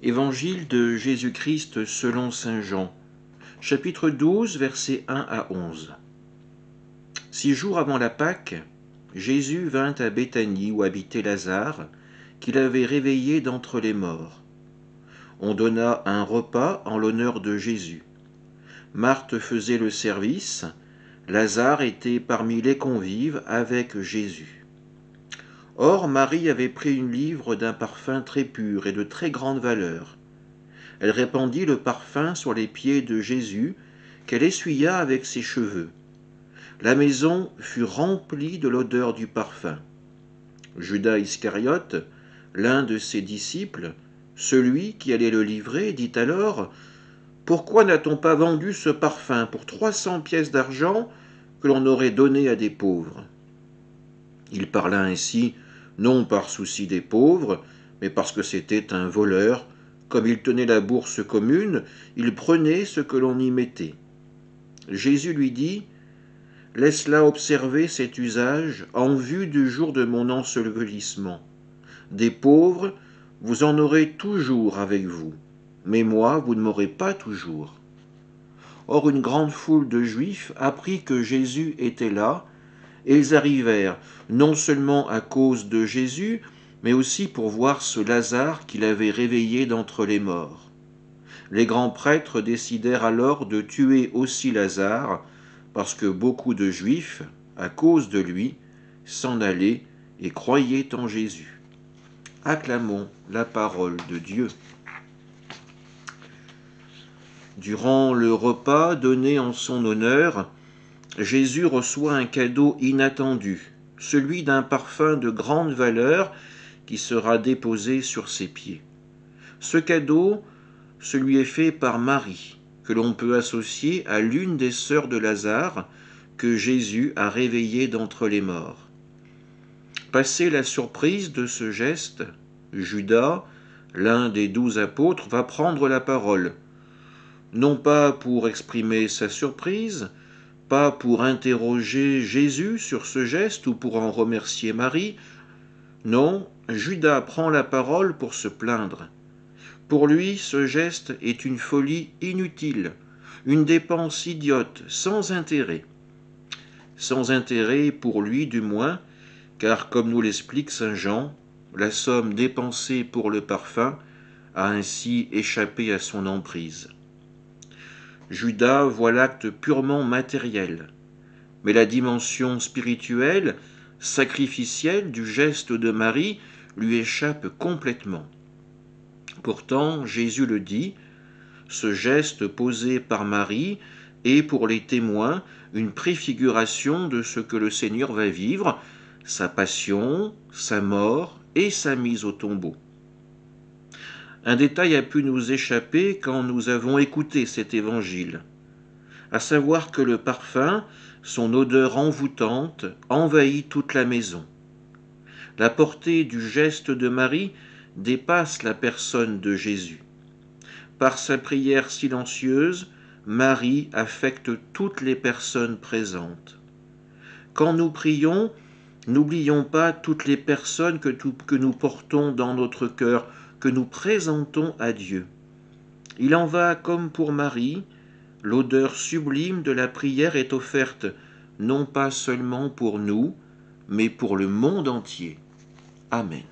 Évangile de Jésus-Christ selon saint Jean, chapitre 12, versets 1 à 11. 6 jours avant la Pâque, Jésus vint à Béthanie où habitait Lazare, qu'il avait réveillé d'entre les morts. On donna un repas en l'honneur de Jésus. Marthe faisait le service, Lazare était parmi les convives avec Jésus. Or, Marie avait pris une livre d'un parfum très pur et de très grande valeur. Elle répandit le parfum sur les pieds de Jésus, qu'elle essuya avec ses cheveux. La maison fut remplie de l'odeur du parfum. Judas Iscariote, l'un de ses disciples, celui qui allait le livrer, dit alors : « Pourquoi n'a-t-on pas vendu ce parfum pour 300 pièces d'argent que l'on aurait donné à des pauvres ?» Il parla ainsi, non par souci des pauvres, mais parce que c'était un voleur. Comme il tenait la bourse commune, il prenait ce que l'on y mettait. Jésus lui dit : « Laisse-la observer cet usage en vue du jour de mon ensevelissement. Des pauvres, vous en aurez toujours avec vous, mais moi, vous ne m'aurez pas toujours. » Or, une grande foule de Juifs apprit que Jésus était là, et ils arrivèrent, non seulement à cause de Jésus, mais aussi pour voir ce Lazare qu'il avait réveillé d'entre les morts. Les grands prêtres décidèrent alors de tuer aussi Lazare, parce que beaucoup de Juifs, à cause de lui, s'en allaient et croyaient en Jésus. Acclamons la parole de Dieu. Durant le repas donné en son honneur, Jésus reçoit un cadeau inattendu, celui d'un parfum de grande valeur qui sera déposé sur ses pieds. Ce cadeau, lui est fait par Marie, que l'on peut associer à l'une des sœurs de Lazare que Jésus a réveillée d'entre les morts. Passé la surprise de ce geste, Judas, l'un des 12 apôtres, va prendre la parole, non pas pour exprimer sa surprise, pas pour interroger Jésus sur ce geste ou pour en remercier Marie. Non, Judas prend la parole pour se plaindre. Pour lui, ce geste est une folie inutile, une dépense idiote, sans intérêt. Sans intérêt pour lui du moins, car comme nous l'explique saint Jean, la somme dépensée pour le parfum a ainsi échappé à son emprise. Judas voit l'acte purement matériel, mais la dimension spirituelle, sacrificielle du geste de Marie lui échappe complètement. Pourtant, Jésus le dit, ce geste posé par Marie est pour les témoins une préfiguration de ce que le Seigneur va vivre, sa passion, sa mort et sa mise au tombeau. Un détail a pu nous échapper quand nous avons écouté cet évangile, à savoir que le parfum, son odeur envoûtante, envahit toute la maison. La portée du geste de Marie dépasse la personne de Jésus. Par sa prière silencieuse, Marie affecte toutes les personnes présentes. Quand nous prions, n'oublions pas toutes les personnes que nous portons dans notre cœur, que nous présentons à Dieu. Il en va comme pour Marie, l'odeur sublime de la prière est offerte non pas seulement pour nous, mais pour le monde entier. Amen.